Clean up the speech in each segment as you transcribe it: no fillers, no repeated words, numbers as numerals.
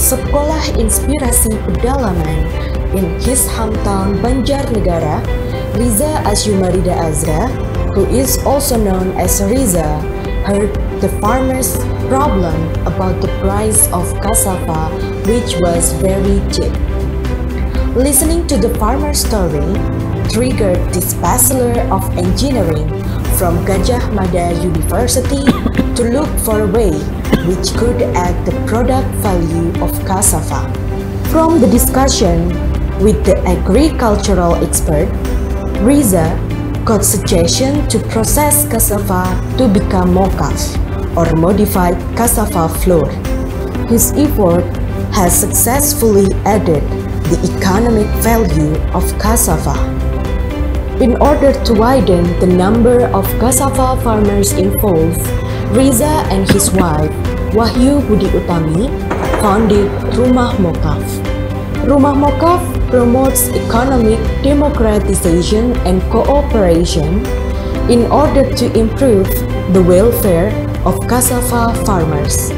sekolah inspirasi pedalaman in his hometown Banjarnegara, Riza Asyumarida Azra, who is also known as Riza, heard the farmers' problem about the price of cassava, which was very cheap. Listening to the farmer's story triggered this Bachelor of Engineering from Gajah Mada University to look for a way which could add the product value of cassava. From the discussion with the agricultural expert, Riza got suggestion to process cassava to become mocaf, or modified cassava flour. His effort has successfully added the economic value of cassava. In order to widen the number of cassava farmers involved, Riza and his wife, Wahyu Budi Utami, founded Rumah Mocaf. Rumah Mocaf promotes economic democratization and cooperation in order to improve the welfare of cassava farmers.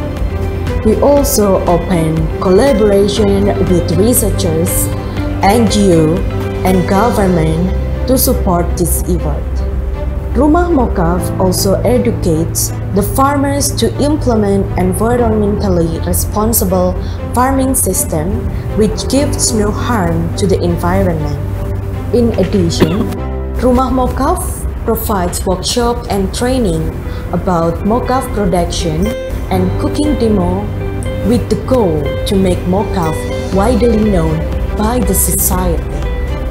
We also open collaboration with researchers, NGO, and government to support this effort. Rumah Mocaf also educates the farmers to implement environmentally responsible farming system which gives no harm to the environment. In addition, Rumah Mocaf provides workshop and training about mocaf production and cooking demo with the goal to make mocaf widely known by the society.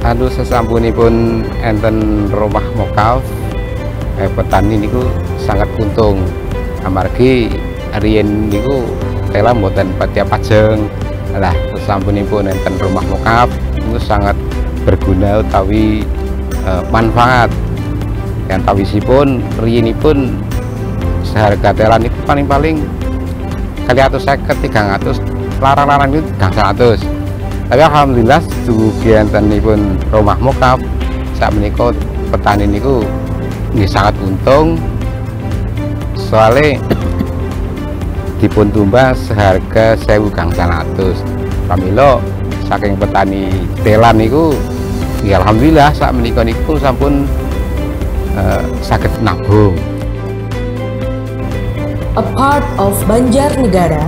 Sesampunipun enten Rumah Mocaf, petani niku sangat untung. Amargi riyen niku tela mboten patia pajeng. Lah sesampunipun enten Rumah Mocaf itu sangat berguna utawi manfaat. Yang tawisipun riyenipun seharga tela niku paling-paling kali 150-300, larang-larang itu 300. Tapi alhamdulillah dugi entenipun Rumah Mocaf sak menika petani niku nggih sangat untung. Soalnya dipun tumbas seharga 1.100. Pramila saking petani telan niku ya alhamdulillah sak menika niku sampun saged nabung. A part of Banjarnegara,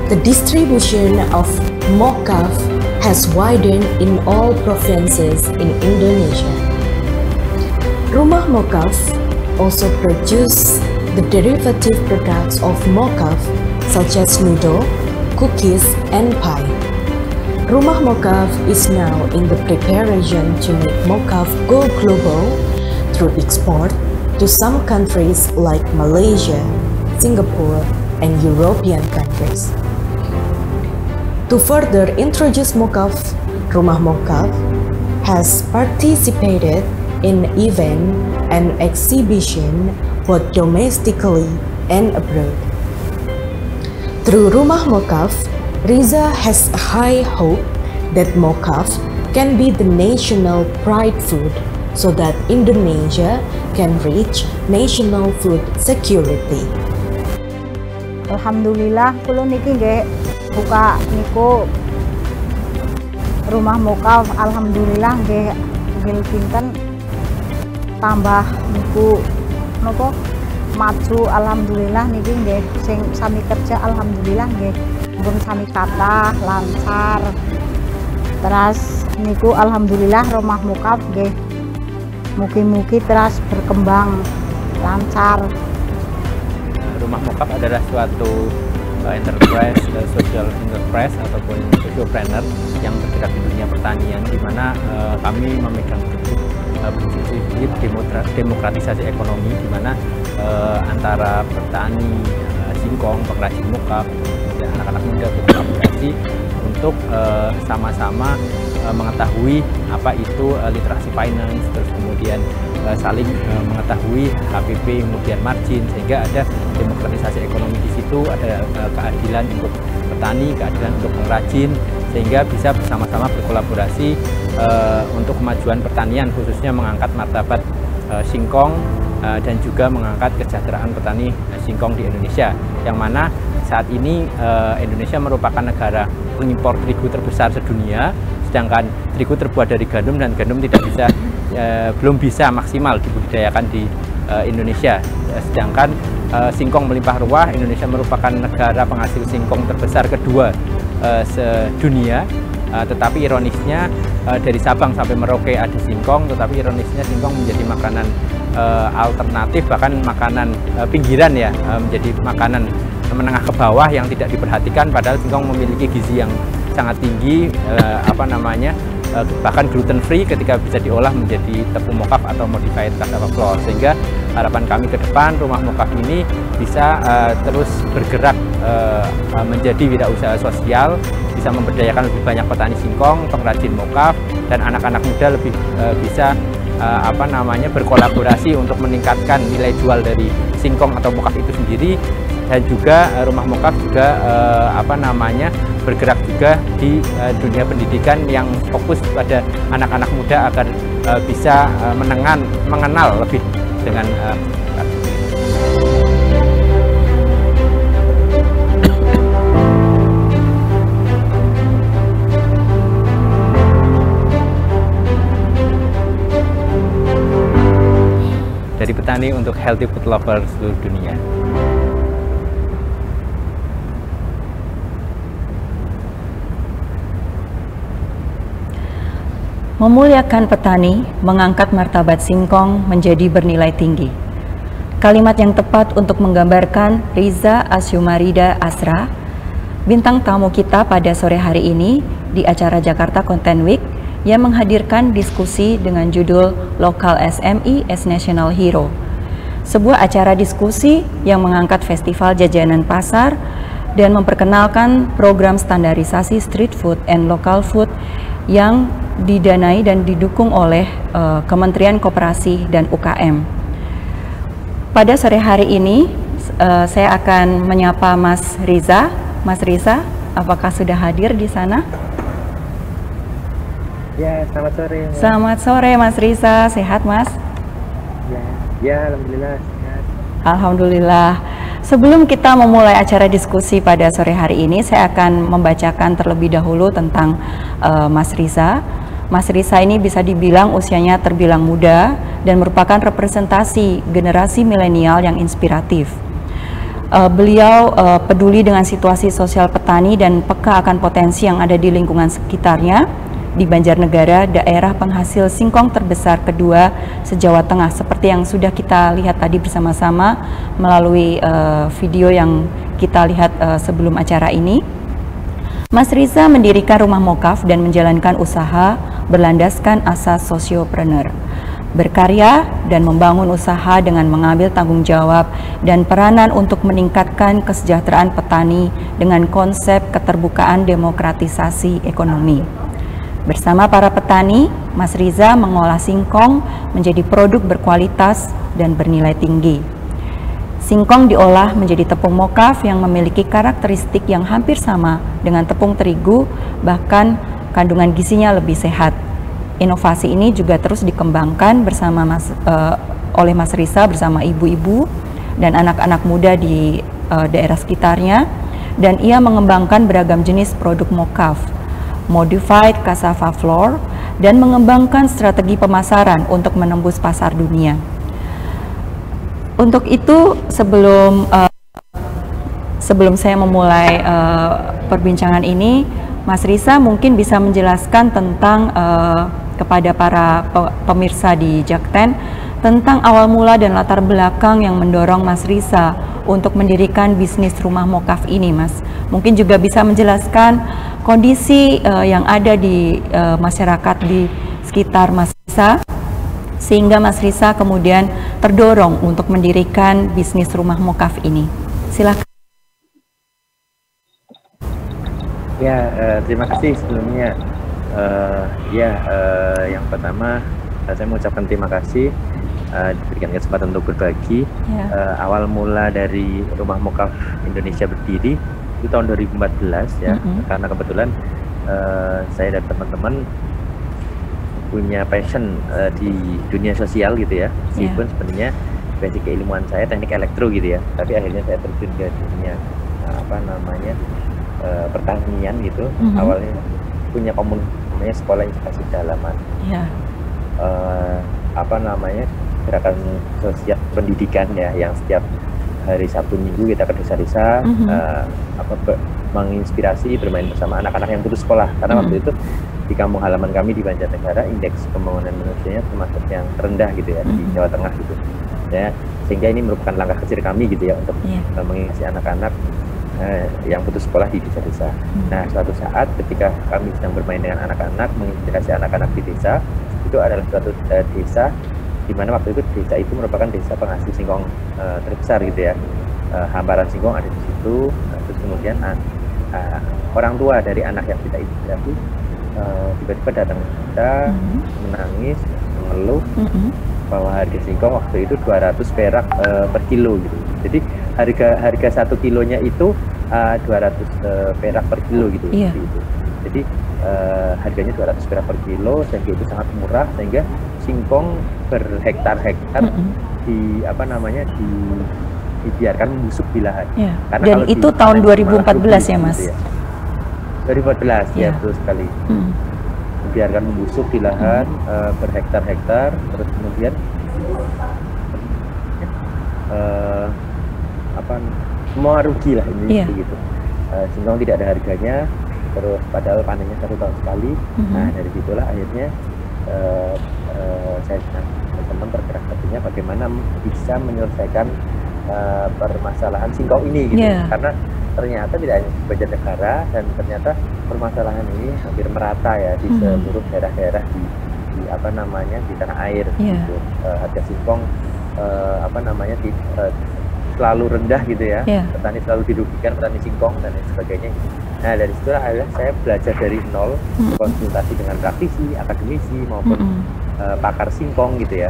the distribution of mocaf has widened in all provinces in Indonesia. Rumah Mocaf also produce the derivative products of mocaf such as noodle, cookies, and pie. Rumah Mocaf is now in the preparation to make mocaf go global through export to some countries like Malaysia, Singapore, and European countries. To further introduce mocaf, Rumah Mocaf has participated in event and exhibition both domestically and abroad. Through Rumah Mocaf, Riza has a high hope that mocaf can be the national pride food so that Indonesia can reach national food security. Alhamdulillah kula niki nggih buka niku Rumah Mocaf, alhamdulillah nggih pinten tambah niku napa maju, alhamdulillah niki nggih sing sami kerja alhamdulillah nggih pun sami kathah lancar. Terus niku alhamdulillah Rumah Mocaf nggih mugi-mugi terus berkembang lancar. Rumah Mocaf adalah suatu enterprise, social enterprise ataupun sociopreneur yang bergerak di dunia pertanian, di mana kami memegang teguh prinsip demokratisasi ekonomi, di mana antara petani singkong, pengrajin mocaf, dan anak-anak muda berkolaborasi untuk sama-sama mengetahui apa itu literasi finance, terus kemudian saling mengetahui HPP, kemudian margin, sehingga ada demokratisasi ekonomi di situ, ada keadilan untuk petani, keadilan untuk pengrajin, sehingga bisa bersama-sama berkolaborasi untuk kemajuan pertanian, khususnya mengangkat martabat singkong dan juga mengangkat kesejahteraan petani singkong di Indonesia, yang mana saat ini Indonesia merupakan negara pengimpor terigu terbesar sedunia, sedangkan terigu terbuat dari gandum dan gandum belum bisa maksimal dibudidayakan di Indonesia. Sedangkan singkong melimpah ruah, Indonesia merupakan negara penghasil singkong terbesar kedua sedunia. Tetapi ironisnya dari Sabang sampai Merauke ada singkong, tetapi ironisnya singkong menjadi makanan alternatif, bahkan makanan pinggiran ya, menjadi makanan menengah ke bawah yang tidak diperhatikan, padahal singkong memiliki gizi yang sangat tinggi, bahkan gluten free ketika bisa diolah menjadi tepung mokaf atau modified cassava flour. Sehingga harapan kami ke depan rumah mokaf ini bisa terus bergerak menjadi wirausaha sosial, bisa memberdayakan lebih banyak petani singkong, pengrajin mokaf, dan anak-anak muda lebih bisa berkolaborasi untuk meningkatkan nilai jual dari singkong atau mokaf itu sendiri. Dan juga rumah mokaf juga bergerak juga di dunia pendidikan yang fokus pada anak-anak muda agar bisa mengenal lebih dengan dari petani untuk healthy food lovers seluruh dunia. Memuliakan petani, mengangkat martabat singkong menjadi bernilai tinggi. Kalimat yang tepat untuk menggambarkan Riza Asyumarida Azra, bintang tamu kita pada sore hari ini di acara Jakarta Content Week yang menghadirkan diskusi dengan judul Local SME as National Hero. Sebuah acara diskusi yang mengangkat festival jajanan pasar dan memperkenalkan program standarisasi street food and local food yang didanai dan didukung oleh Kementerian Koperasi dan UKM. Pada sore hari ini saya akan menyapa Mas Riza. Mas Riza, apakah sudah hadir di sana? Ya, selamat sore. Selamat sore Mas Riza, sehat Mas? Ya, alhamdulillah sehat. Alhamdulillah. Sebelum kita memulai acara diskusi pada sore hari ini, saya akan membacakan terlebih dahulu tentang Mas Riza. Mas Riza ini bisa dibilang usianya terbilang muda dan merupakan representasi generasi milenial yang inspiratif. Beliau peduli dengan situasi sosial petani dan peka akan potensi yang ada di lingkungan sekitarnya. Di Banjarnegara, daerah penghasil singkong terbesar kedua se-Jawa Tengah, seperti yang sudah kita lihat tadi bersama-sama melalui video yang kita lihat sebelum acara ini. Mas Riza mendirikan rumah mokaf dan menjalankan usaha berlandaskan asas sosiopreneur, berkarya dan membangun usaha dengan mengambil tanggung jawab dan peranan untuk meningkatkan kesejahteraan petani dengan konsep keterbukaan demokratisasi ekonomi. Bersama para petani, Mas Riza mengolah singkong menjadi produk berkualitas dan bernilai tinggi. Singkong diolah menjadi tepung mokaf yang memiliki karakteristik yang hampir sama dengan tepung terigu, bahkan kandungan gizinya lebih sehat. Inovasi ini juga terus dikembangkan oleh Mas Riza bersama ibu-ibu dan anak-anak muda di daerah sekitarnya, dan ia mengembangkan beragam jenis produk mokaf, modified cassava flour, dan mengembangkan strategi pemasaran untuk menembus pasar dunia. Untuk itu, sebelum saya memulai perbincangan ini, Mas Riza mungkin bisa menjelaskan tentang kepada para pemirsa di Jakten tentang awal mula dan latar belakang yang mendorong Mas Riza untuk mendirikan bisnis rumah mokaf ini, Mas. Mungkin juga bisa menjelaskan kondisi yang ada di masyarakat di sekitar Mas Riza, sehingga Mas Riza kemudian terdorong untuk mendirikan bisnis rumah mokaf ini. Silakan. Ya, terima kasih sebelumnya. Yang pertama saya mengucapkan terima kasih diberikan kesempatan untuk berbagi. Awal mula dari rumah mokaf Indonesia berdiri itu tahun 2014 ya, karena kebetulan saya dan teman-teman punya passion di dunia sosial gitu ya, meskipun sebenarnya basic keilmuan saya teknik elektro gitu ya, tapi akhirnya saya terjun ke dunia apa namanya pertanian gitu. Awalnya punya komunitas namanya Sekolah Inspirasi Pedalaman. Apa namanya gerakan sosial pendidikan ya, yang setiap hari Sabtu Minggu kita ke desa-desa menginspirasi bermain bersama anak-anak yang putus sekolah, karena waktu itu di kampung halaman kami di Banjarnegara indeks pembangunan manusianya termasuk yang terendah gitu ya di Jawa Tengah gitu ya, sehingga ini merupakan langkah kecil kami gitu ya untuk menginspirasi anak-anak yang putus sekolah di desa-desa. Nah, suatu saat ketika kami sedang bermain dengan anak-anak, menginspirasi anak-anak di desa, itu adalah suatu desa di mana waktu itu desa itu merupakan desa penghasil singkong terbesar gitu ya. Hamparan singkong ada di situ. Terus kemudian orang tua dari anak yang kita inspirasi tiba-tiba datang ke kita, menangis, mengeluh bahwa harga singkong waktu itu 200 perak per kilo gitu. Jadi harga 1 kilonya itu 200 perak per kilo gitu. Jadi harganya 200 perak per kilo, sehingga itu sangat murah, sehingga singkong berhektar-hektar di apa namanya dibiarkan membusuk di lahan. Karena dan itu tahun 2014 ya Mas? Gitu ya. 2014 ya, betul sekali. Dibiarkan membusuk di lahan berhektar-hektar, terus kemudian semua rugi lah ini begitu. Singkong tidak ada harganya, terus padahal panennya 1 tahun sekali. Nah, dari situlah akhirnya saya dan teman-teman bergerak artinya bagaimana bisa menyelesaikan permasalahan singkong ini gitu. Karena ternyata tidak hanya di Banjarnegara, dan ternyata permasalahan ini hampir merata ya di seluruh daerah-daerah di apa namanya di tanah air gitu. Harga singkong apa namanya selalu rendah gitu ya. Petani selalu dirugikan, petani singkong dan lain sebagainya. Nah, dari situlah adalah saya belajar dari nol, konsultasi dengan praktisi, akademisi maupun pakar singkong gitu ya.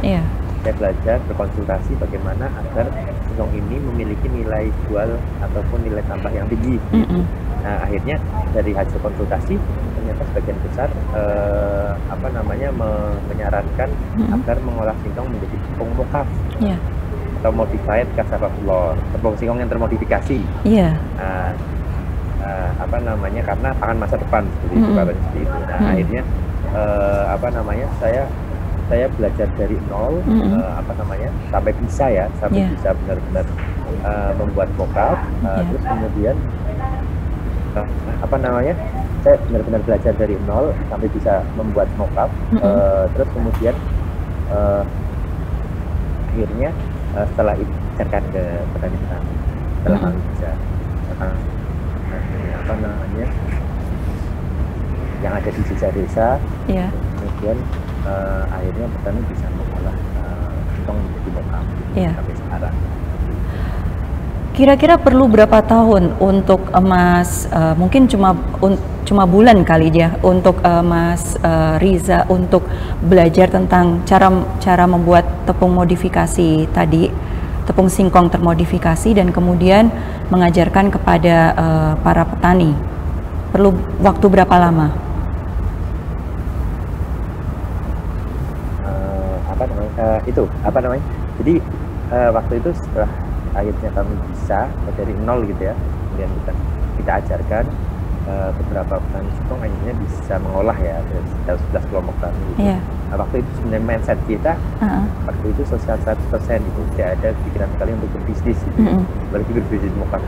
Saya belajar berkonsultasi bagaimana agar singkong ini memiliki nilai jual ataupun nilai tambah yang tinggi gitu. Nah, akhirnya dari hasil konsultasi ternyata sebagian besar apa namanya menyarankan agar mengolah singkong menjadi tepung mokaf atau modified cassava flour, tepung singkong yang termodifikasi. Apa namanya, karena pangan masa depan seperti itu, katanya seperti itu. Nah, akhirnya apa namanya saya belajar dari nol, apa namanya sampai bisa benar-benar membuat mokaf. Terus kemudian apa namanya saya benar-benar belajar dari nol sampai bisa membuat mokaf. Terus kemudian akhirnya setelah itu diajarkan ke petani-petani, setelah kami bisa apa namanya yang ada di desa-desa, kemudian akhirnya petani bisa mengolah singkong menjadi mokaf sampai sekarang. Kira-kira perlu berapa tahun untuk Mas mungkin cuma bulan kali ya untuk Mas Riza untuk belajar tentang cara membuat tepung modifikasi tadi, tepung singkong termodifikasi, dan kemudian mengajarkan kepada para petani? Perlu waktu berapa lama? Jadi waktu itu setelah akhirnya kami bisa dari nol gitu ya, kemudian kita ajarkan beberapa petani singkong akhirnya bisa mengolah ya dari 11 kelompok tani gitu. Nah, waktu itu sebenarnya mindset kita waktu itu sosial 100%, itu tidak ada pikiran sekali untuk berbisnis gitu. Apalagi berbisnis mokaf,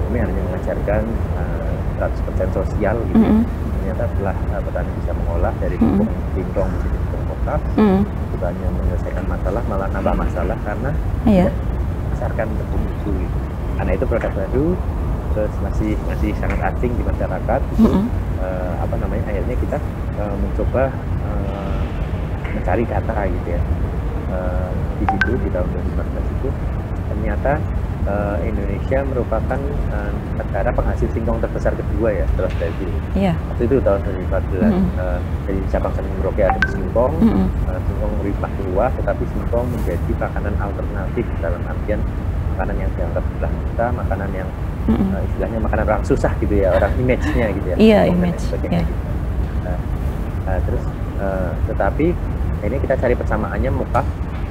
kami hanya mengajarkan 100% sosial gitu. Ternyata setelah petani bisa mengolah dari tepung singkong menjadi tepung mokaf, bukan hanya menyelesaikan masalah, malah nambah masalah karena memasarkan tepung itu gitu. Karena itu produk baru, terus masih sangat asing di masyarakat gitu. Apa namanya akhirnya kita mencoba mencari data gitu ya. Di situ di tahun 2014 itu ternyata Indonesia merupakan negara penghasil singkong terbesar kedua ya setelah Brazil. Waktu itu tahun 2014 dari Sabang sampai Merauke ada singkong, singkong melimpah ruah, tetapi singkong menjadi makanan alternatif dalam artian makanan yang dianggap sebelah kita, makanan yang istilahnya makanan orang susah gitu ya, orang image-nya gitu ya. Image. Gitu. Terus tetapi ini kita cari persamaannya mokaf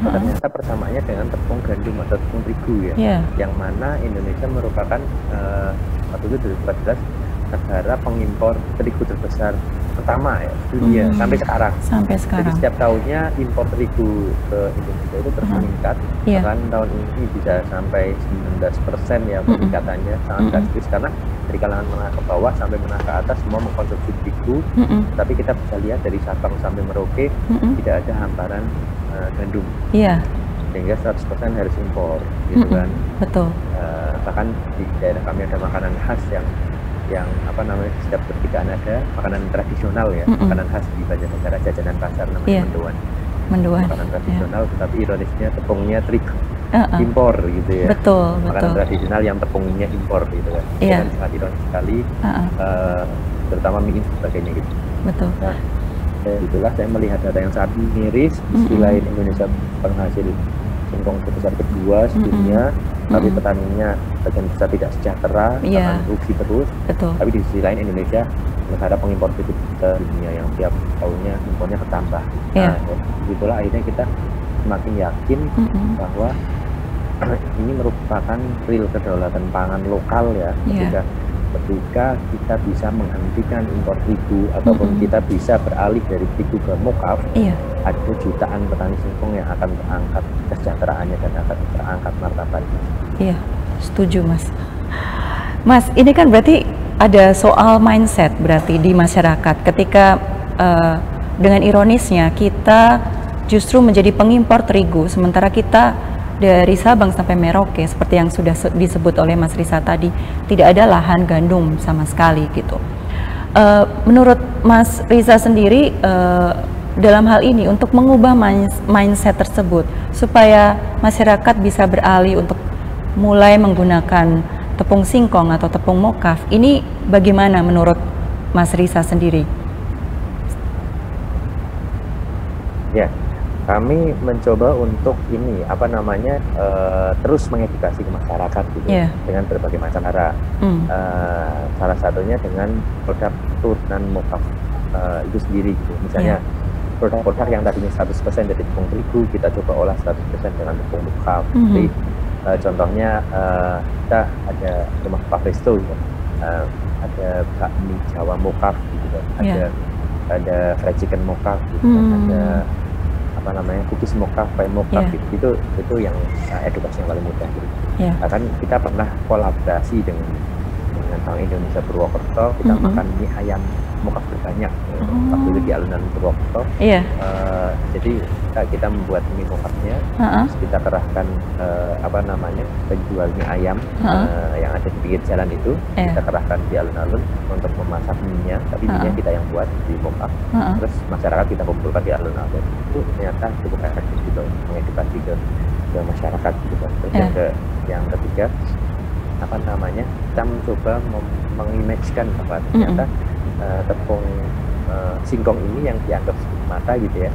ternyata persamaannya dengan tepung gandum atau tepung terigu ya, yang mana Indonesia merupakan waktu itu 2014 negara pengimpor terigu terbesar pertama ya dunia sampai sekarang. Jadi setiap tahunnya impor terigu ke Indonesia itu terus meningkat. Bahkan tahun ini bisa sampai 19% ya peningkatannya, sangat drastis karena dari kalangan menengah ke bawah sampai menengah ke atas semua mengkonsumsi terigu. Tapi kita bisa lihat dari Sabang sampai Merauke tidak ada hamparan gandum. Sehingga 100% harus impor gitu kan. Betul. Bahkan di daerah kami ada makanan khas yang apa namanya setiap pertigaan ada makanan tradisional ya, makanan khas di Banjarnegara, jajanan pasar namanya mendoan. Makanan tradisional, tetapi ironisnya tepungnya terigu impor gitu ya. Makanan tradisional yang tepungnya impor gitu kan. Dan sangat ironis sekali, terutama mie instan sebagainya gitu. Nah, itulah saya melihat data yang sangat miris. Selain Indonesia penghasil singkong terbesar kedua dunia, tapi petaninya bagian besar tidak sejahtera, bahkan rugi terus. Tapi di sisi lain Indonesia negara pengimpor terigu dunia yang tiap tahunnya impornya bertambah. Nah, itulah akhirnya kita semakin yakin bahwa ini merupakan real kedaulatan pangan lokal ya, ketika kita bisa menghentikan impor terigu ataupun kita bisa beralih dari terigu ke mokaf, ada jutaan petani singkong yang akan terangkat kesejahteraannya dan akan terangkat martabatnya. Iya, setuju Mas. Mas, ini kan berarti ada soal mindset berarti di masyarakat ketika dengan ironisnya kita justru menjadi pengimpor terigu sementara kita dari Sabang sampai Merauke seperti yang sudah disebut oleh Mas Riza tadi tidak ada lahan gandum sama sekali gitu. Menurut Mas Riza sendiri dalam hal ini untuk mengubah mindset tersebut supaya masyarakat bisa beralih untuk mulai menggunakan tepung singkong atau tepung mokaf, ini bagaimana menurut Mas Riza sendiri? Ya, kami mencoba untuk ini apa namanya terus mengedukasi ke masyarakat gitu dengan berbagai macam cara. Salah satunya dengan produk turunan mokaf itu sendiri gitu. Misalnya produk-produk yang tadinya 100% dari tepung terigu kita coba olah 100% dengan tepung mokaf. Jadi contohnya kita ada rumah Pak Presto ya. Ada bakmi Jawa mokaf gitu kan. Ada fried chicken mokaf gitu kan. Ada apa namanya cookies mokaf, pie mokaf gitu. Itu yang edukasi yang paling mudah gitu. Bahkan kita pernah kolaborasi dengan Bank Indonesia Purwokerto, kita makan mie ayam mokaf berbanyak waktu itu di alun-alun Purwokerto. Jadi kita membuat mie mokafnya, terus kita kerahkan apa namanya penjual mie ayam yang ada di pinggir jalan itu, kita kerahkan di alun-alun untuk memasak mie-nya, tapi mie-nya kita yang buat di mokaf. Terus masyarakat kita kumpulkan di alun-alun. Itu ternyata cukup efektif juga mengedukasi ke masyarakat gitu kan. Terus yang ketiga apa namanya kita mencoba mengimajikan apa ternyata tepung singkong ini yang dianggap mata gitu ya,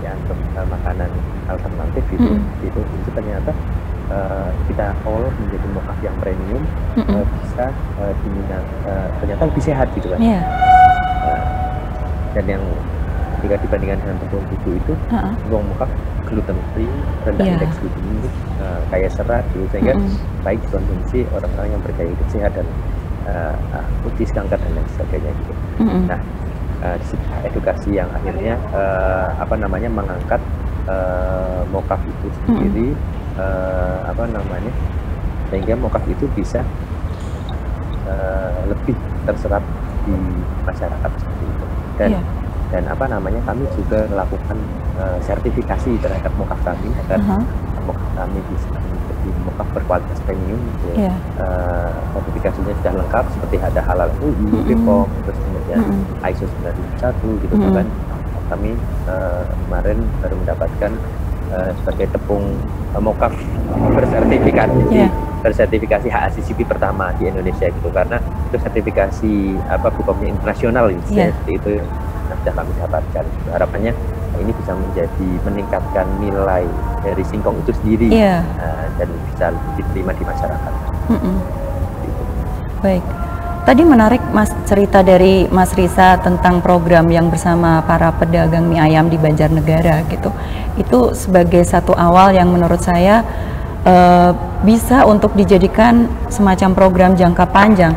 dianggap makanan alternatif gitu, itu ternyata kita olah menjadi mokaf yang premium, bisa diminat, ternyata lebih sehat gitu kan. Dan yang jika dibandingkan dengan tepung terigu itu, tepung mokaf gluten free, rendah indeks glutenik, kaya serat gitu, sehingga baik dikonsumsi orang-orang yang bergaya hidup sehat dan uji kanker dan lain sebagainya gitu. Nah, edukasi yang akhirnya apa namanya mengangkat mokaf itu sendiri, apa namanya sehingga mokaf itu bisa lebih terserap di masyarakat seperti itu. Dan apa namanya kami juga melakukan sertifikasi terhadap mokaf kami agar mokaf kami bisa menjadi mokaf berkualitas premium gitu. Sertifikasinya sudah lengkap seperti ada halal UI, BPOM, terus kemudian ISO 9001 gitu kan. Kami kemarin baru mendapatkan sebagai tepung mokaf bersertifikasi HACCP pertama di Indonesia gitu, karena itu sertifikasi apa BPOM-nya internasional gitu, seperti itu sudah kami dapatkan. Harapannya ini bisa meningkatkan nilai dari singkong itu sendiri dan bisa diterima di masyarakat. Baik, Tadi menarik Mas cerita dari Mas Riza tentang program yang bersama para pedagang mie ayam di Banjarnegara gitu. Itu sebagai satu awal yang menurut saya bisa untuk dijadikan semacam program jangka panjang.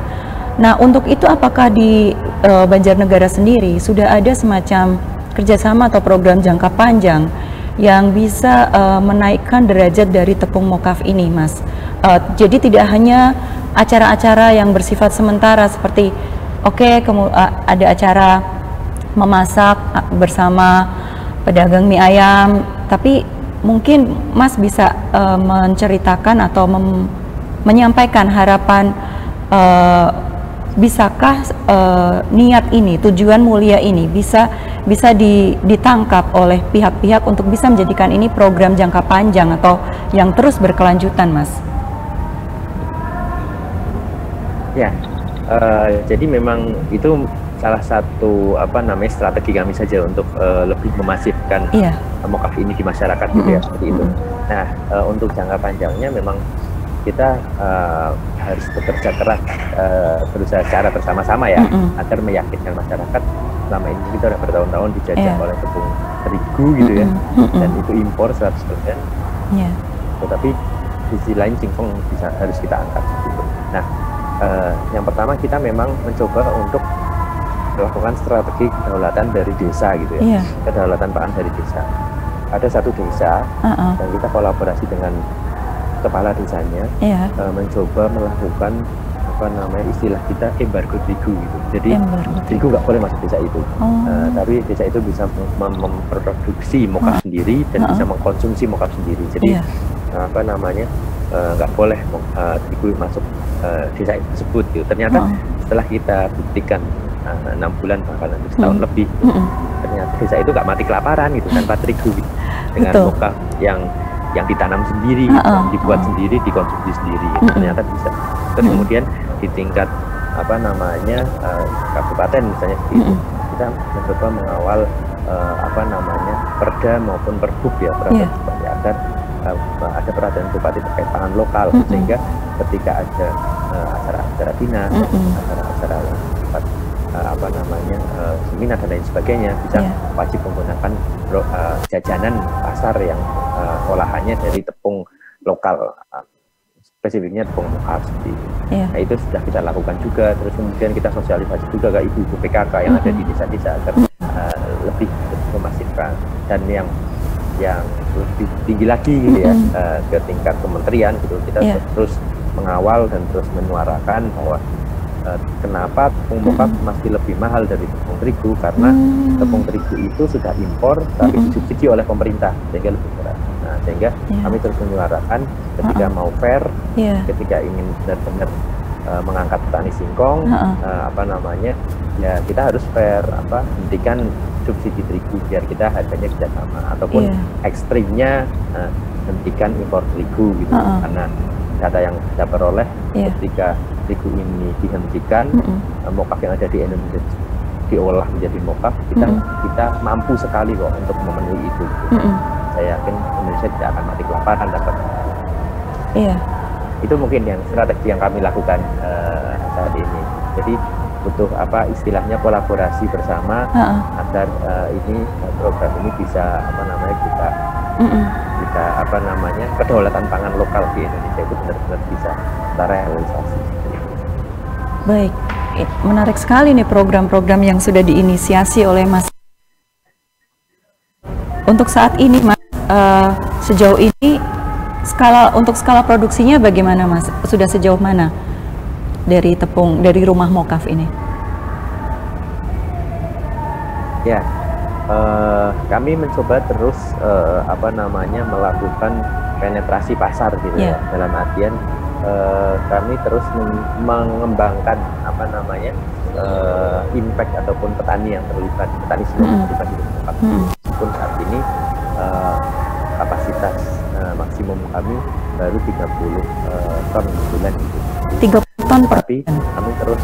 Nah, untuk itu apakah di Banjarnegara sendiri sudah ada semacam kerjasama atau program jangka panjang yang bisa menaikkan derajat dari tepung mokaf ini, Mas? Jadi tidak hanya acara-acara yang bersifat sementara seperti ada acara memasak bersama pedagang mie ayam, tapi mungkin Mas bisa menceritakan atau menyampaikan harapan bisakah niat ini, tujuan mulia ini bisa ditangkap oleh pihak-pihak untuk bisa menjadikan ini program jangka panjang atau yang terus berkelanjutan, Mas? Ya, jadi memang itu salah satu strategi kami saja untuk lebih memasifkan mokaf ini di masyarakat gitu ya, seperti itu. Nah, untuk jangka panjangnya memang kita harus bekerja keras, berusaha secara bersama-sama ya, agar meyakinkan masyarakat. Selama ini kita sudah bertahun-tahun dijajah oleh tepung terigu gitu ya, dan itu impor 100%. Tetapi di sisi lain singkong harus kita angkat gitu. Nah, yang pertama kita memang mencoba untuk melakukan strategi kedaulatan dari desa gitu ya, kedaulatan pangan dari desa. Ada satu desa dan kita kolaborasi dengan kepala desanya, mencoba melakukan istilah kita embargo terigu gitu. Jadi terigu nggak boleh masuk desa itu, tapi desa itu bisa memproduksi mokaf sendiri dan bisa mengkonsumsi mokaf sendiri. Jadi nggak boleh terigu masuk desa tersebut gitu. Ternyata setelah kita buktikan 6 bulan bahkan setahun lebih, ternyata desa itu nggak mati kelaparan gitu tanpa terigu gitu. Dengan mokaf yang ditanam sendiri, dibuat sendiri, dikonsumsi sendiri gitu. Ternyata bisa. Terus kemudian di tingkat kabupaten misalnya gitu, kita mencoba mengawal perda maupun perbuk ya, agar ada peraturan bupati terkait pangan lokal, sehingga ketika ada acara-acara dinas, acara-acara seminar dan lain sebagainya, bisa wajib menggunakan jajanan pasar yang olahannya dari tepung lokal, spesifiknya tepung mokaf seperti itu. Nah, itu sudah kita lakukan juga. Terus kemudian kita sosialisasi juga ke ibu-ibu PKK yang ada di desa-desa agar lebih memasifkan, dan yang lebih tinggi lagi gitu ya, ke tingkat kementerian gitu, kita terus mengawal dan terus menyuarakan bahwa kenapa tepung mokaf masih lebih mahal dari tepung terigu, karena tepung terigu itu sudah impor tapi disubsidi oleh pemerintah sehingga lebih murah. Nah, sehingga kami terus menyuarakan ketika mau fair, ketika ingin benar-benar mengangkat petani singkong, ya kita harus fair, hentikan subsidi terigu biar kita harganya bisa sama, ataupun ekstrimnya hentikan impor terigu gitu. Karena data yang kita peroleh, ketika terigu ini dihentikan, mokaf yang ada di Indonesia diolah menjadi mokaf, kita mampu sekali kok untuk memenuhi itu. Saya yakin Indonesia tidak akan mati kelaparan dapat. Itu mungkin yang strategi yang kami lakukan saat ini. Jadi butuh istilahnya kolaborasi bersama agar program ini bisa kedaulatan pangan lokal di Indonesia itu benar-benar bisa terrealisasi. Baik, menarik sekali nih program-program yang sudah diinisiasi oleh Mas. Untuk saat ini Mas, sejauh ini untuk skala produksinya bagaimana Mas? Sudah sejauh mana dari rumah mokaf ini? Ya, kami mencoba terus melakukan penetrasi pasar gitu ya. Dalam artian kami terus mengembangkan impact ataupun petani yang terlibat, petani yang terlibat di mokaf. Meskipun saat ini kapasitas maksimum kami baru 30 ton bulan gitu. 30 ton per tapi kami terus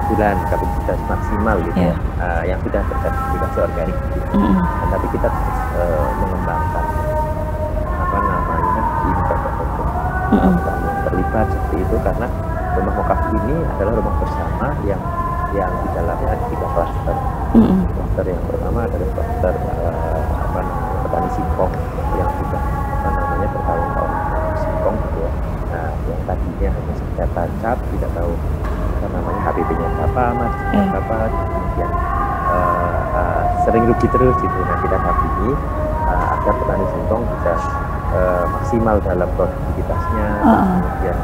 bulan kapasitas maksimal gitu ya, yang sudah tersertifikasi organik gitu. Dan tapi kita terus mengembangkan impact ataupun terlibat seperti itu, karena Rumah Mokaf ini adalah rumah bersama yang di dalamnya ada 3 klaster. Klaster yang pertama adalah klaster petani singkong yang sudah bertahun-tahun singkong gitu ya. Nah, yang tadinya hanya sekedar tancap, tidak tahu HPP-nya berapa, marginnya berapa, kemudian sering rugi terus gitu. Nah, kita dampingi agar petani singkong bisa maksimal dalam produktivitasnya, kemudian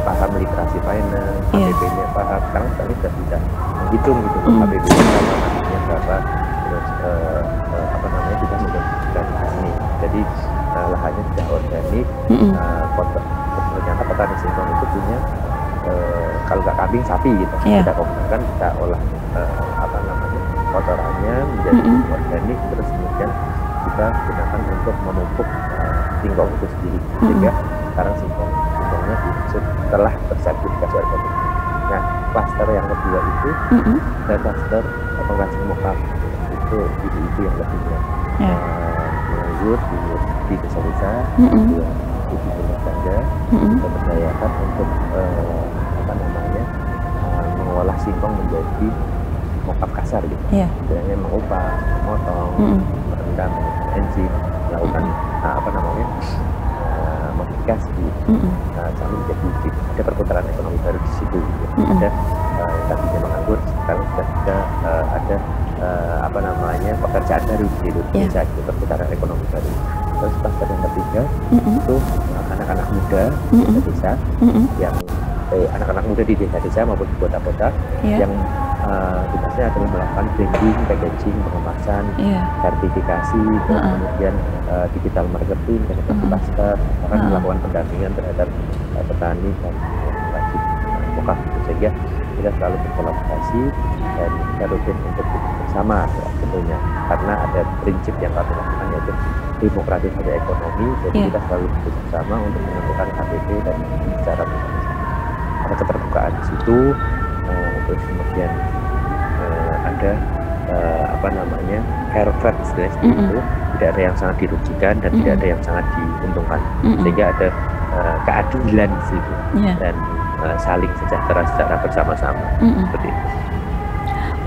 paham literasi finance, HPP-nya paham. Sekarang kami sudah bisa menghitung gitu, HPP-nya berapa, marginnya berapa, terus kita menjadikan ini. Jadi lahannya sudah organik. Ternyata petani singkong itu punya kalau nggak kambing, sapi gitu. Kita kombinasikan, kita olah kotorannya menjadi organik, terus kemudian kita gunakan untuk memupuk singkong itu sendiri, sehingga sekarang singkongnya setelah tersertifikasi organik. Nah, klaster yang kedua itu dan klaster penghasil Mokaf itu ibu-ibu yang lebihnya menganggur di desa-desa, ibu rumah tangga, memberdayakan untuk mengolah singkong menjadi Mokaf kasar gitu. Misalnya mengubah, memotong, merendam enzim, melakukan modifikasi, sambil menjadi ada perputaran ekonomi baru di situ. Gitu. Ada tadinya menganggur, sekarang sudah ada pekerjaan baru di desa, gitu, perputaran ekonomi baru. Terus klaster yang ketiga itu anak-anak muda di desa yang anak-anak muda di desa-desa maupun di kota-kota yang tugasnya adalah melakukan branding, packaging, pengemasan, sertifikasi, kemudian digital marketing, dan pasar, akan melakukan pendampingan terhadap petani dan wajib Mokaf. Sehingga kita selalu berkolaborasi dan kita rutin untuk bersama ya, tentunya, karena ada prinsip yang kami lakukan yaitu demokratisasi ekonomi. Jadi kita selalu bersama untuk menentukan KTP dan bicara bersama. Ada keterbukaan di situ, terus kemudian ada fair trade seperti itu, tidak ada yang sangat dirugikan dan tidak ada yang sangat diuntungkan, sehingga ada keadilan di situ dan saling sejahtera secara bersama-sama seperti itu.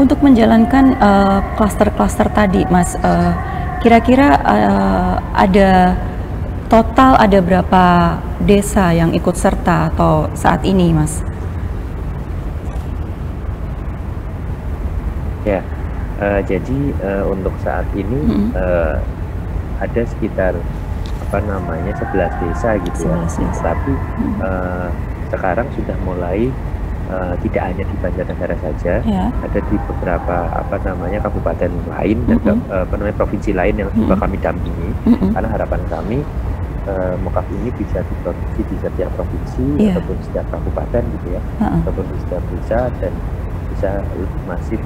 Untuk menjalankan klaster-klaster tadi, Mas, kira-kira ada total ada berapa desa yang ikut serta atau saat ini, Mas? Ya, jadi untuk saat ini ada sekitar 11 desa gitu ya. Tapi sekarang sudah mulai tidak hanya di Banjarnegara saja, ada di beberapa kabupaten lain dan provinsi lain yang juga kami dampingi. Karena harapan kami Mokaf ini bisa diproduksi di setiap provinsi ataupun setiap kabupaten gitu ya, ataupun di setiap desa, dan bisa lebih masif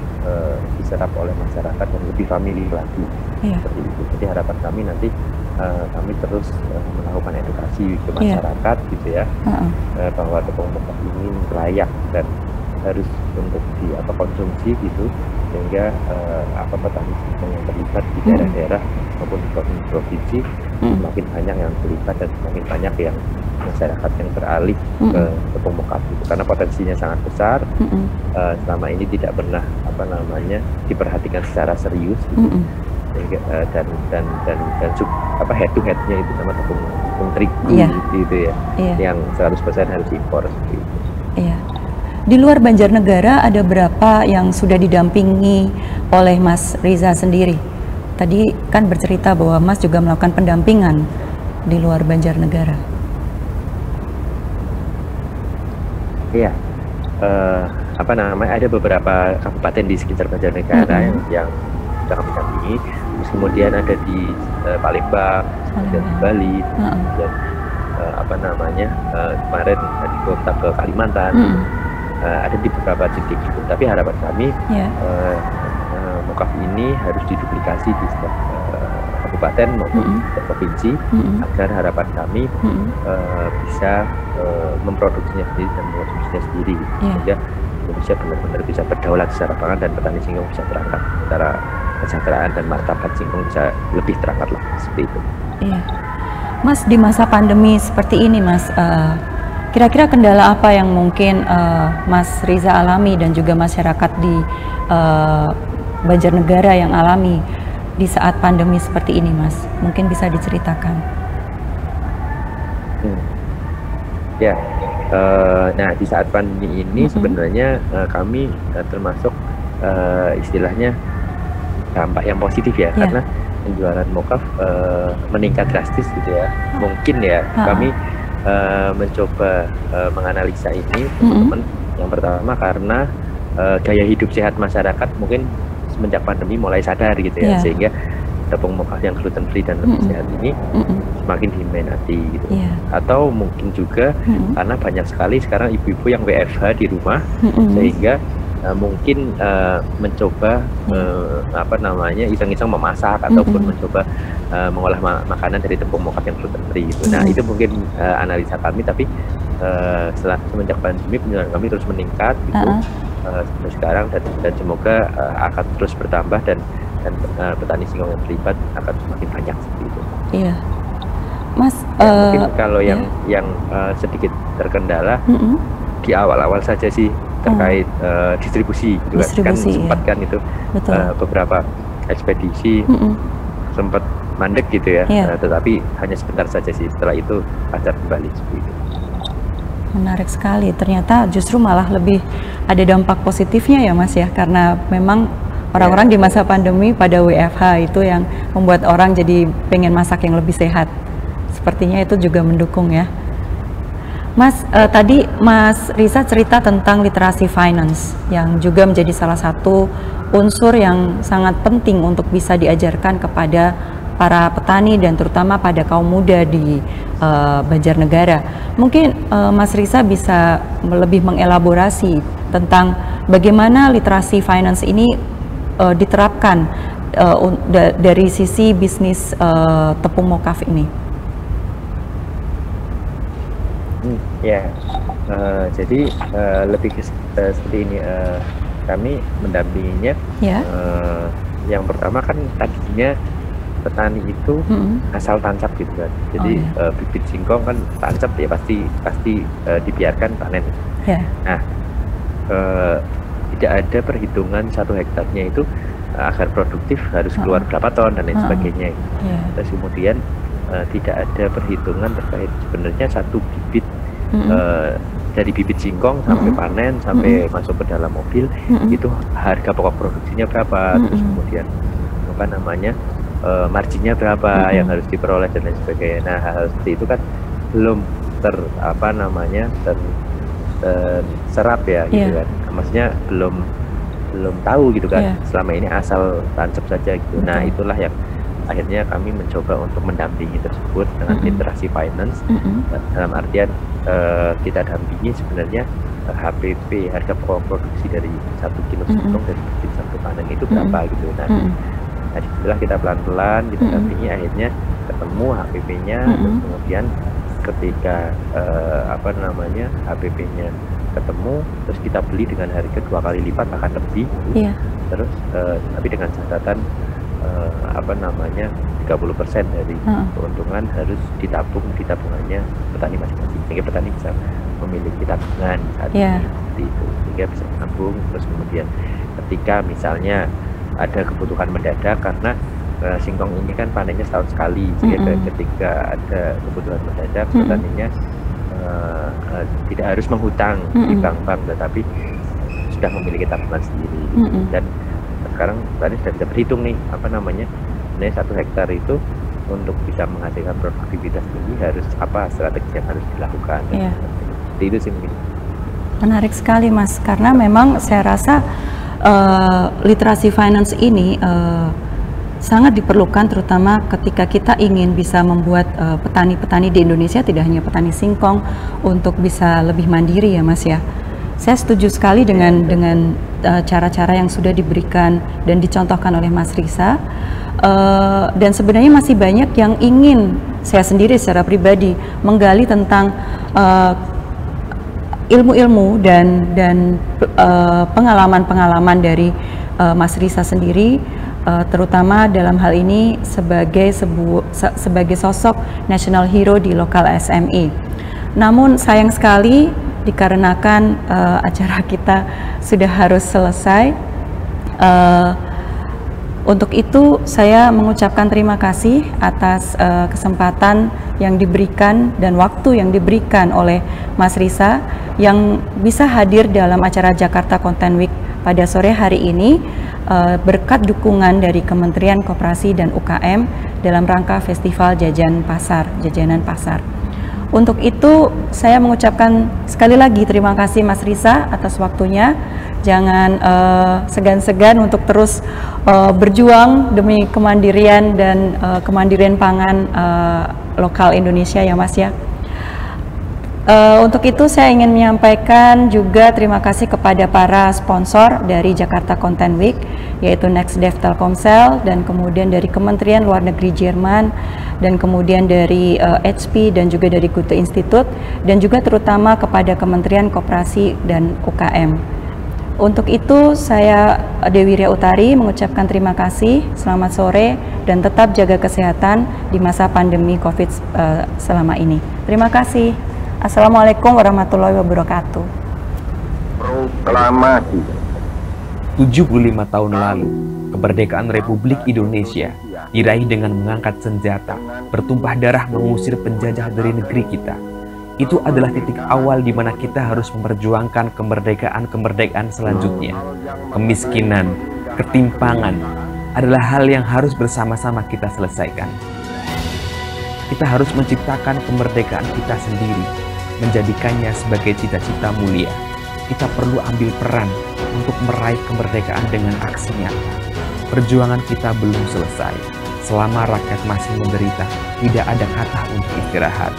diserap oleh masyarakat dan lebih famili lagi seperti itu. Jadi harapan kami nanti kami terus melakukan edukasi ke masyarakat gitu ya, bahwa tepung Mokaf ini layak dan harus untuk konsumsi gitu, sehingga petani singkong yang terlibat di daerah-daerah maupun di provinsi semakin banyak yang terlibat dan semakin banyak yang masyarakat yang beralih ke tepung Mokaf gitu, karena potensinya sangat besar. Selama ini tidak pernah diperhatikan secara serius gitu. Sehingga dan head to headnya itu sama tepung terigu gitu ya, yang 100% harus impor gitu. Di luar Banjarnegara ada berapa yang sudah didampingi oleh Mas Riza sendiri? Tadi kan bercerita bahwa Mas juga melakukan pendampingan di luar Banjarnegara. Iya, ada beberapa kabupaten di sekitar Banjarnegara yang sudah kami dampingi. Terus kemudian ada di Palembang, ada di Bali, kemudian kemarin di kota ke Kalimantan. Ada di beberapa titik gitu. Tapi harapan kami Mokaf ini harus diduplikasi di setiap kabupaten maupun di provinsi, agar harapan kami bisa memproduksinya sendiri dan mengkonsumsinya sendiri, sehingga Indonesia benar-benar bisa berdaulat secara pangan dan petani singkong bisa terangkat secara kesejahteraan dan martabat singkong bisa lebih terangkat lah seperti itu. Mas, di masa pandemi seperti ini, Mas, Kira-kira kendala apa yang mungkin Mas Riza alami dan juga masyarakat di Banjarnegara yang alami di saat pandemi seperti ini, Mas? Mungkin bisa diceritakan. Ya, nah di saat pandemi ini sebenarnya kami termasuk istilahnya dampak yang positif ya, karena penjualan mokaf meningkat drastis gitu ya. Mungkin ya kami mencoba menganalisa ini teman-teman. Yang pertama karena gaya hidup sehat masyarakat mungkin semenjak pandemi mulai sadar gitu ya, sehingga tepung mokaf yang gluten free dan lebih sehat ini semakin diminati gitu. Atau mungkin juga karena banyak sekali sekarang ibu-ibu yang WFH di rumah, sehingga mungkin mencoba apa namanya iseng-iseng memasak ataupun mencoba mengolah makanan dari tepung mokaf yang gluten free gitu. Nah itu mungkin analisa kami, tapi setelah semenjak pandemi penjualan kami terus meningkat gitu sampai sekarang, dan semoga akan terus bertambah dan petani singkong yang terlibat akan semakin banyak seperti itu. Iya, Mas. Mungkin kalau yang sedikit terkendala di awal-awal saja sih terkait distribusi, gitu kan sempat kan itu beberapa ekspedisi sempat mandek gitu ya, tetapi hanya sebentar saja sih, setelah itu lancar kembali seperti itu. Menarik sekali, ternyata justru malah lebih ada dampak positifnya ya Mas ya, karena memang orang-orang di masa pandemi pada WFH itu yang membuat orang jadi pengen masak yang lebih sehat. Sepertinya itu juga mendukung ya. Mas, tadi Mas Riza cerita tentang literasi finance yang juga menjadi salah satu unsur yang sangat penting untuk bisa diajarkan kepada para petani dan terutama pada kaum muda di Banjarnegara. Mungkin Mas Riza bisa lebih mengelaborasi tentang bagaimana literasi finance ini diterapkan dari sisi bisnis tepung mokaf ini. Jadi lebih seperti ini, kami mendampinginya. Yang pertama kan tadinya petani itu asal tancap gitu kan, jadi bibit singkong kan tancap ya pasti dibiarkan panen. Nah tidak ada perhitungan 1 hektarnya itu agar produktif harus keluar berapa ton dan lain sebagainya. Terus kemudian tidak ada perhitungan terkait sebenarnya 1 bibit dari bibit singkong sampai panen sampai masuk ke dalam mobil itu harga pokok produksinya berapa, terus kemudian apa namanya marginnya berapa yang harus diperoleh dan lain sebagainya. Nah hal seperti itu kan belum terserap ya gitu kan, maksudnya belum tahu gitu kan, selama ini asal tancap saja gitu. Nah itulah yang akhirnya kami mencoba untuk mendampingi tersebut dengan literasi finance. Dalam artian kita dampingi sebenarnya HPP, harga pokok produksi dari 1 kilo singkong dari bibit sampai panen itu berapa gitu. Nah setelah kita pelan-pelan kita dampingi, akhirnya ketemu HPP-nya, terus kemudian ketika HPP-nya ketemu, terus kita beli dengan harga 2 kali lipat bahkan lebih, terus tapi dengan catatan 30% dari keuntungan harus ditabung di tabungannya petani masing-masing, sehingga petani bisa memiliki tabungan saat ini seperti itu, sehingga bisa menabung. Terus kemudian ketika misalnya ada kebutuhan mendadak, karena singkong ini kan panennya setahun sekali, sehingga ketika ada kebutuhan mendadak petaninya tidak harus menghutang di bank-bank, tetapi sudah memiliki tabungan sendiri. Dan sekarang tadi sudah bisa berhitung nih sebenarnya 1 hektar itu untuk bisa menghasilkan produktivitas tinggi harus apa strategi yang harus dilakukan. Seperti itu sih mungkin. Menarik sekali Mas, karena memang saya rasa literasi finance ini sangat diperlukan, terutama ketika kita ingin bisa membuat petani-petani di Indonesia, tidak hanya petani singkong, untuk bisa lebih mandiri ya Mas ya. Saya setuju sekali dengan cara-cara yang sudah diberikan dan dicontohkan oleh Mas Riza, dan sebenarnya masih banyak yang ingin saya sendiri secara pribadi menggali tentang ilmu-ilmu dan pengalaman-pengalaman dari Mas Riza sendiri, terutama dalam hal ini sebagai sosok national hero di lokal SME. Namun sayang sekali dikarenakan acara kita sudah harus selesai. Untuk itu saya mengucapkan terima kasih atas kesempatan yang diberikan dan waktu yang diberikan oleh Mas Riza yang bisa hadir dalam acara Jakarta Content Week pada sore hari ini berkat dukungan dari Kementerian Koperasi dan UKM dalam rangka Festival Jajanan Pasar. Untuk itu saya mengucapkan sekali lagi terima kasih Mas Riza atas waktunya. Jangan segan-segan untuk terus berjuang demi kemandirian dan kemandirian pangan lokal Indonesia ya Mas ya. Untuk itu saya ingin menyampaikan juga terima kasih kepada para sponsor dari Jakarta Content Week, yaitu NextDev Telkomsel, dan kemudian dari Kementerian Luar Negeri Jerman, dan kemudian dari HP dan juga dari Goethe Institute, dan juga terutama kepada Kementerian Koperasi dan UKM. Untuk itu saya Dewi Ria Utari mengucapkan terima kasih, selamat sore, dan tetap jaga kesehatan di masa pandemi COVID selama ini. Terima kasih. Assalamualaikum warahmatullahi wabarakatuh. Proklamasi 75 tahun lalu, kemerdekaan Republik Indonesia diraih dengan mengangkat senjata, bertumpah darah mengusir penjajah dari negeri kita. Itu adalah titik awal di mana kita harus memperjuangkan kemerdekaan selanjutnya. Kemiskinan, ketimpangan adalah hal yang harus bersama-sama kita selesaikan. Kita harus menciptakan kemerdekaan kita sendiri, menjadikannya sebagai cita-cita mulia. Kita perlu ambil peran untuk meraih kemerdekaan dengan aksi nyata. Perjuangan kita belum selesai. Selama rakyat masih menderita, tidak ada kata untuk istirahat.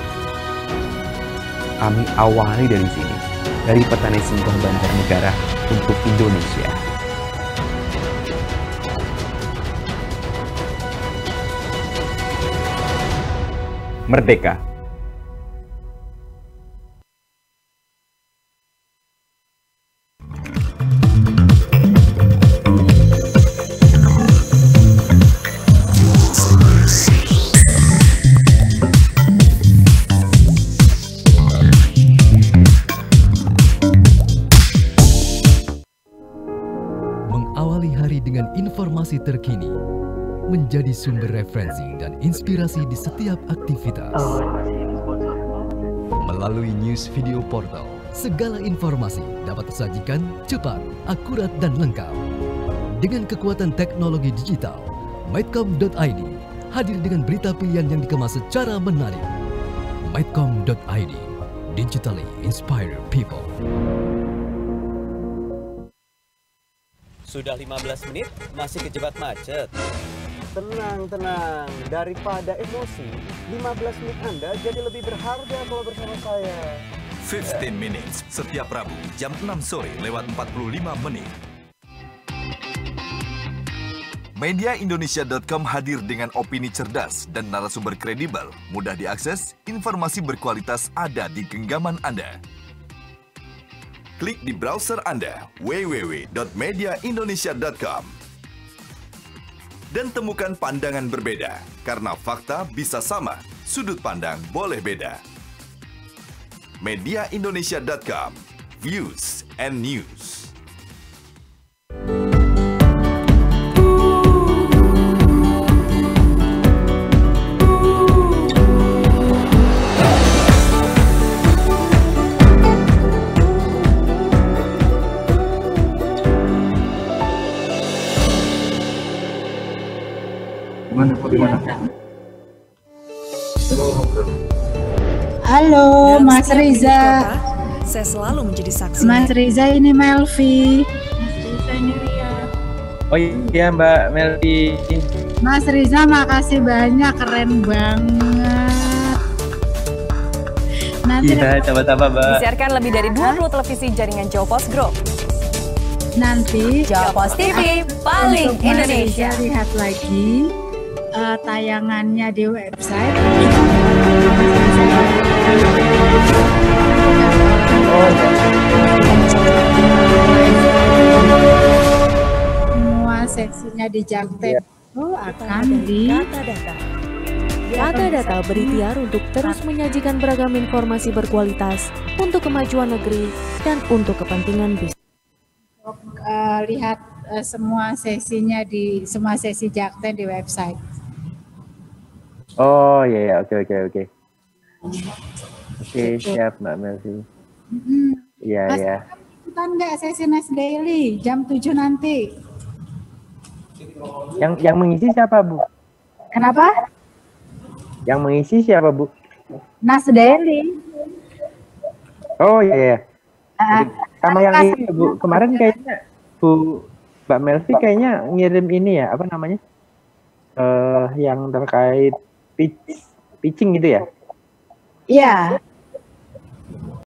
Kami awali dari sini, dari petani singkong Banjarnegara untuk Indonesia. Merdeka! Mengawali hari dengan informasi terkini, menjadi sumber referensi dan inspirasi di setiap aktivitas. Melalui news video portal, segala informasi dapat tersajikan cepat, akurat, dan lengkap. Dengan kekuatan teknologi digital, Maidcom.id hadir dengan berita pilihan yang dikemas secara menarik. Maidcom.id, digitally inspire people. Sudah 15 menit, masih kejebak macet. Tenang, daripada emosi, 15 menit Anda jadi lebih berharga kalau bersama saya. 15 Minutes, setiap Rabu, jam 6 sore lewat 45 menit. Mediaindonesia.com hadir dengan opini cerdas dan narasumber kredibel, mudah diakses, informasi berkualitas ada di genggaman Anda. Klik di browser Anda, www.mediaindonesia.com. Dan temukan pandangan berbeda, karena fakta bisa sama, sudut pandang boleh beda. Mediaindonesia.com, views and news. Halo, Mas Riza. Saya selalu menjadi saksi. Mas Riza, ini Melvi. Oh iya Mbak Melvi. Mas Riza, makasih banyak, keren banget. Nanti iya, coba-coba Mbak. Disiarkan lebih dari 20 televisi jaringan JAWPOS Group. Nanti JAWPOS TV paling Indonesia. Lihat lagi tayangannya di website. Semua seksinya di Jaktek akan di Data berikhtiar untuk terus menyajikan beragam informasi berkualitas untuk kemajuan negeri dan untuk kepentingan bisnis. Lihat semua sesinya di semua sesi Jakten di website. Oh iya, oke. Oke, siap Mbak Melvi. Iya. Ikutan nggak sesi Nas Daily jam 7 nanti? Yang mengisi siapa, Bu? Kenapa? Yang mengisi siapa, Bu? Nas Daily. Oh iya. Sama yang ini, Bu. Kemarin kayaknya Bu Mbak Melvi kayaknya ngirim ini ya, apa namanya? Yang terkait pitching gitu ya? Iya.